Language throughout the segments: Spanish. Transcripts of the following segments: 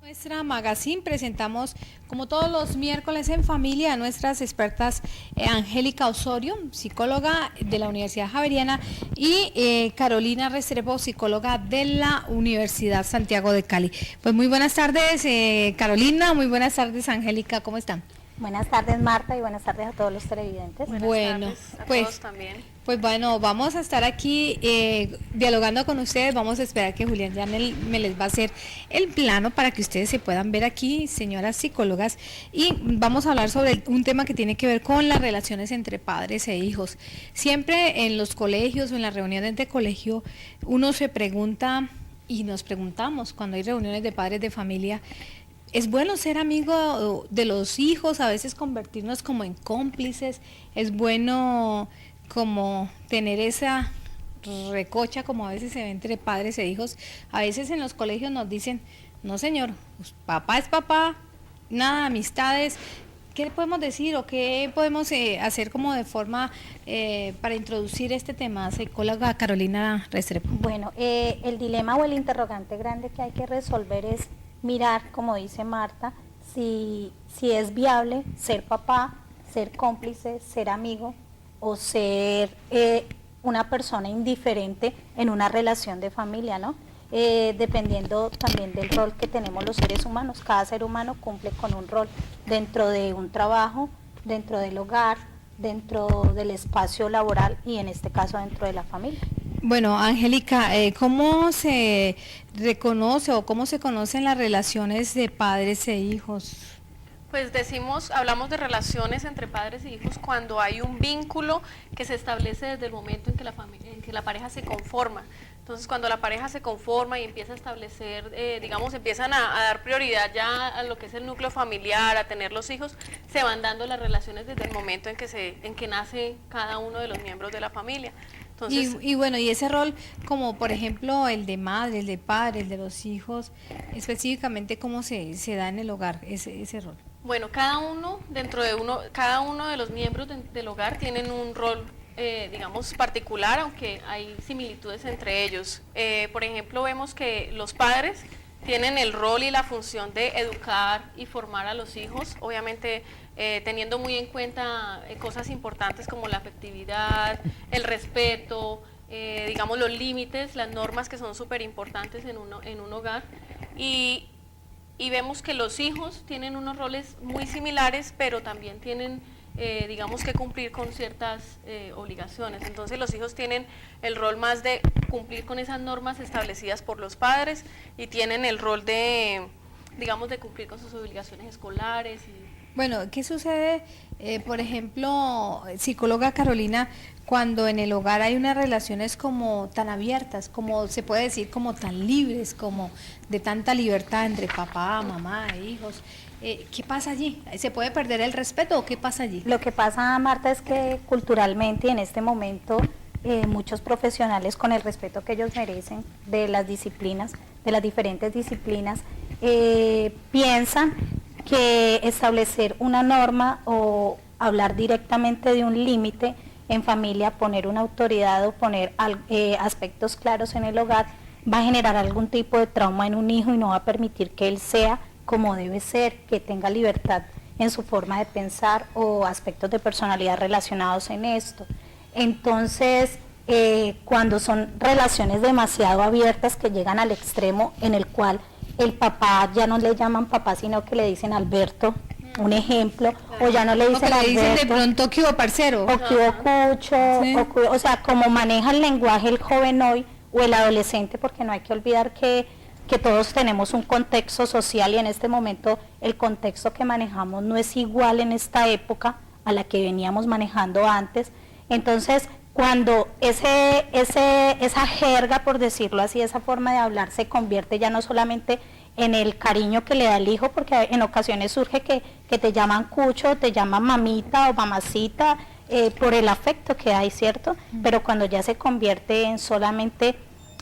Nuestra magazine presentamos, como todos los miércoles en familia, a nuestras expertas Angélica Osorio, psicóloga de la Universidad Javeriana, y Carolina Restrepo, psicóloga de la Universidad Santiago de Cali. Pues muy buenas tardes, Carolina, muy buenas tardes, Angélica, ¿cómo están? Buenas tardes, Marta, y buenas tardes a todos los televidentes. Bueno, pues todos también. Pues bueno, vamos a estar aquí dialogando con ustedes. Vamos a esperar que Julián ya me les va a hacer el plano para que ustedes se puedan ver aquí, señoras psicólogas, y vamos a hablar sobre un tema que tiene que ver con las relaciones entre padres e hijos. Siempre en los colegios o en las reuniones de colegio uno se pregunta, y nos preguntamos cuando hay reuniones de padres de familia, ¿es bueno ser amigo de los hijos, a veces convertirnos como en cómplices? ¿Es bueno como tener esa recocha como a veces se ve entre padres e hijos? A veces en los colegios nos dicen, no señor, pues papá es papá, nada, amistades. ¿Qué podemos decir o qué podemos hacer como de forma para introducir este tema, psicóloga Carolina Restrepo? Bueno, el dilema o el interrogante grande que hay que resolver es mirar, como dice Marta, si es viable ser papá, ser cómplice, ser amigo o ser una persona indiferente en una relación de familia, ¿no? Dependiendo también del rol que tenemos los seres humanos. Cada ser humano cumple con un rol dentro de un trabajo, dentro del hogar, dentro del espacio laboral y en este caso dentro de la familia. Bueno, Angélica, ¿cómo se reconoce o cómo se conocen las relaciones de padres e hijos? Pues hablamos de relaciones entre padres e hijos cuando hay un vínculo que se establece desde el momento en que la pareja se conforma. Entonces, cuando la pareja se conforma y empieza a establecer, empiezan a dar prioridad ya a lo que es el núcleo familiar, a tener los hijos, se van dando las relaciones desde el momento en que nace cada uno de los miembros de la familia. Entonces, y bueno, y ese rol, como por ejemplo el de madre, el de padre, el de los hijos, específicamente cómo se da en el hogar ese rol. Bueno, cada uno de los miembros del hogar tienen un rol, particular, aunque hay similitudes entre ellos. Por ejemplo, vemos que los padres tienen el rol y la función de educar y formar a los hijos, obviamente teniendo muy en cuenta cosas importantes como la afectividad, el respeto, los límites, las normas que son súper importantes en un hogar. Y vemos que los hijos tienen unos roles muy similares, pero también tienen, que cumplir con ciertas obligaciones. Entonces los hijos tienen el rol más de cumplir con esas normas establecidas por los padres y tienen el rol de cumplir con sus obligaciones escolares. Bueno, ¿qué sucede, por ejemplo, psicóloga Carolina, cuando en el hogar hay unas relaciones como tan abiertas, como se puede decir, como tan libres, como de tanta libertad entre papá, mamá e hijos? ¿Qué pasa allí? ¿Se puede perder el respeto o qué pasa allí? Lo que pasa, Marta, es que culturalmente en este momento muchos profesionales, con el respeto que ellos merecen de las disciplinas, de las diferentes disciplinas, piensan que establecer una norma o hablar directamente de un límite en familia, poner una autoridad o poner aspectos claros en el hogar, va a generar algún tipo de trauma en un hijo y no va a permitir que él sea como debe ser, que tenga libertad en su forma de pensar o aspectos de personalidad relacionados en esto. Entonces, cuando son relaciones demasiado abiertas que llegan al extremo en el cual el papá ya no le llaman papá, sino que le dicen Alberto, un ejemplo, o ya no le dicen Alberto. Alberto, Dicen de pronto que hubo parcero. o que hubo cucho, Sí. o sea, como maneja el lenguaje el joven hoy, o el adolescente, porque no hay que olvidar que todos tenemos un contexto social y en este momento el contexto que manejamos no es igual en esta época a la que veníamos manejando antes. Entonces, cuando esa jerga, por decirlo así, esa forma de hablar se convierte ya no solamente en el cariño que le da el hijo, porque en ocasiones surge que te llaman cucho, te llaman mamita o mamacita, por el afecto que hay, ¿cierto? Pero cuando ya se convierte en solamente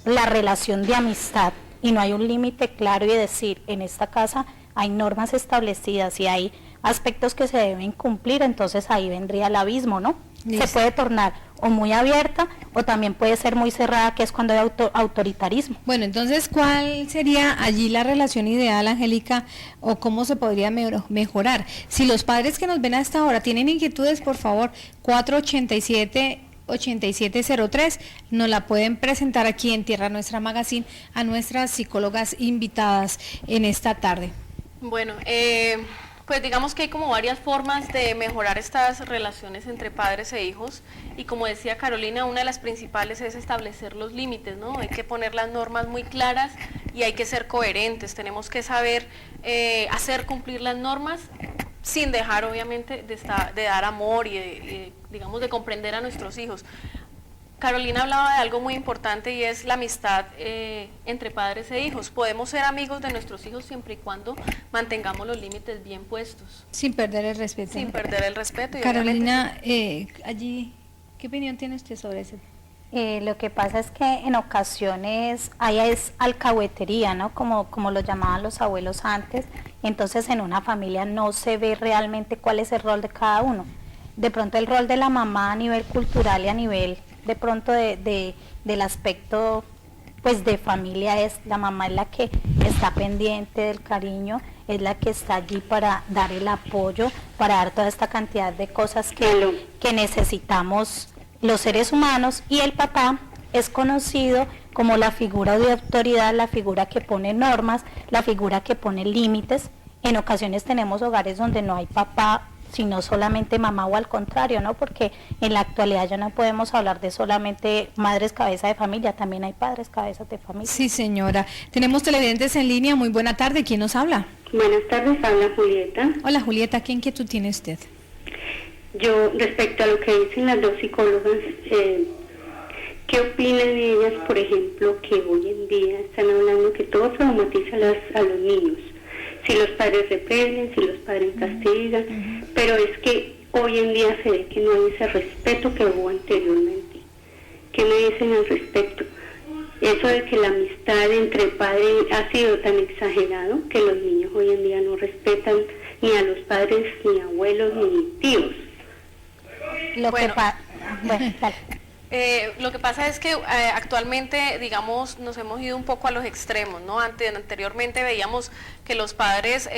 la relación de amistad y no hay un límite claro y decir, en esta casa hay normas establecidas y hay aspectos que se deben cumplir, entonces ahí vendría el abismo, ¿no? Listo. Se puede tornar o muy abierta, o también puede ser muy cerrada, que es cuando hay autoritarismo. Bueno, entonces, ¿cuál sería allí la relación ideal, Angélica, o cómo se podría mejorar? Si los padres que nos ven a esta hora tienen inquietudes, por favor, 487-8703, nos la pueden presentar aquí en Tierra Nuestra Magazine a nuestras psicólogas invitadas en esta tarde. Bueno, pues digamos que hay como varias formas de mejorar estas relaciones entre padres e hijos, y como decía Carolina, una de las principales es establecer los límites, ¿no? Hay que poner las normas muy claras y hay que ser coherentes, tenemos que saber hacer cumplir las normas sin dejar obviamente de dar amor y digamos de comprender a nuestros hijos. Carolina hablaba de algo muy importante y es la amistad entre padres e hijos. Podemos ser amigos de nuestros hijos siempre y cuando mantengamos los límites bien puestos. Sin perder el respeto. Sin perder el respeto. Y Carolina, allí, ¿qué opinión tiene usted sobre eso? Lo que pasa es que en ocasiones hay es alcahuetería, ¿no? Como lo llamaban los abuelos antes. Entonces en una familia no se ve realmente cuál es el rol de cada uno. De pronto el rol de la mamá a nivel cultural y a nivel de pronto del aspecto pues de familia, es la mamá es la que está pendiente del cariño, es la que está allí para dar el apoyo, para dar toda esta cantidad de cosas que necesitamos los seres humanos, y el papá es conocido como la figura de autoridad, la figura que pone normas, la figura que pone límites. En ocasiones tenemos hogares donde no hay papá, sino solamente mamá, o al contrario, ¿no? Porque en la actualidad ya no podemos hablar de solamente madres cabeza de familia, también hay padres cabezas de familia. Sí, señora. Tenemos televidentes en línea. Muy buena tarde. ¿Quién nos habla? Buenas tardes, habla Julieta. Hola, Julieta. ¿Qué inquietud tiene usted? Yo, respecto a lo que dicen las dos psicólogas, ¿qué opinan ellas, por ejemplo, que hoy en día están hablando que todo traumatiza a los niños? Si los padres reprenden, si los padres castigan, pero es que hoy en día se ve que no hay ese respeto que hubo anteriormente. ¿Qué me dicen al respecto? Eso de que la amistad entre padres ha sido tan exagerado que los niños hoy en día no respetan ni a los padres, ni abuelos, ni tíos. Lo que pasa es que actualmente, digamos, nos hemos ido un poco a los extremos, ¿no? Anteriormente veíamos que los padres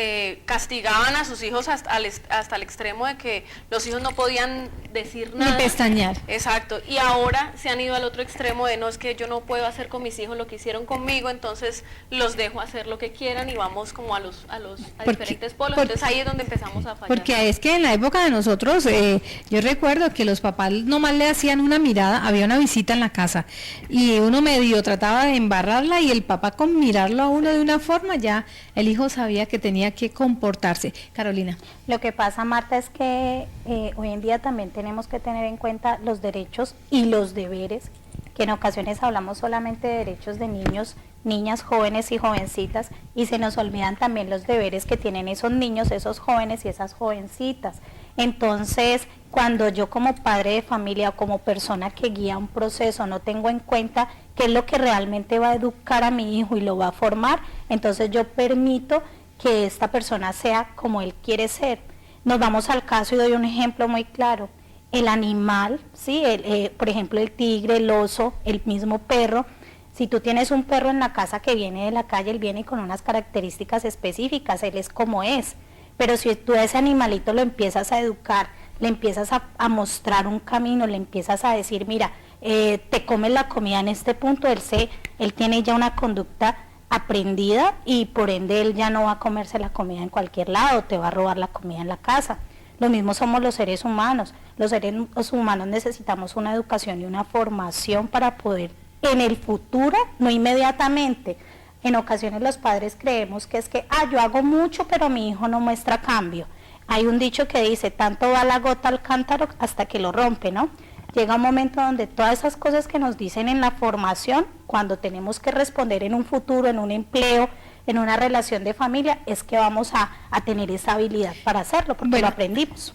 castigaban a sus hijos hasta el extremo de que los hijos no podían decir nada. Ni pestañear. Exacto. Y ahora se han ido al otro extremo de no, es que yo no puedo hacer con mis hijos lo que hicieron conmigo, entonces los dejo hacer lo que quieran y vamos como a diferentes polos. Entonces ahí es donde empezamos a fallar. Porque es que en la época de nosotros, yo recuerdo que los papás nomás le hacían una mirada, había una visita en la casa y uno medio trataba de embarrarla y el papá con mirarlo a uno de una forma ya el hijo sabía que tenía que comportarse. Carolina. Lo que pasa, Marta, es que hoy en día también tenemos que tener en cuenta los derechos y los deberes, que en ocasiones hablamos solamente de derechos de niños, niñas, jóvenes y jovencitas, y se nos olvidan también los deberes que tienen esos niños, esos jóvenes y esas jovencitas. Entonces, cuando yo como padre de familia o como persona que guía un proceso no tengo en cuenta qué es lo que realmente va a educar a mi hijo y lo va a formar, entonces yo permito que esta persona sea como él quiere ser. Nos vamos al caso y doy un ejemplo muy claro. El animal, ¿sí? Por ejemplo, el tigre, el oso, el mismo perro. Si tú tienes un perro en la casa que viene de la calle, él viene con unas características específicas, él es como es. Pero si tú a ese animalito lo empiezas a educar, le empiezas a mostrar un camino, le empiezas a decir, mira, te comes la comida en este punto, él tiene ya una conducta aprendida y por ende él ya no va a comerse la comida en cualquier lado, te va a robar la comida en la casa. Lo mismo somos los seres humanos. Los seres humanos necesitamos una educación y una formación para poder en el futuro, no inmediatamente. En ocasiones los padres creemos que es que, yo hago mucho pero mi hijo no muestra cambio. Hay un dicho que dice, tanto va la gota al cántaro hasta que lo rompe, ¿no? Llega un momento donde todas esas cosas que nos dicen en la formación, cuando tenemos que responder en un futuro, en un empleo, en una relación de familia, es que vamos a tener esa habilidad para hacerlo, porque lo aprendimos.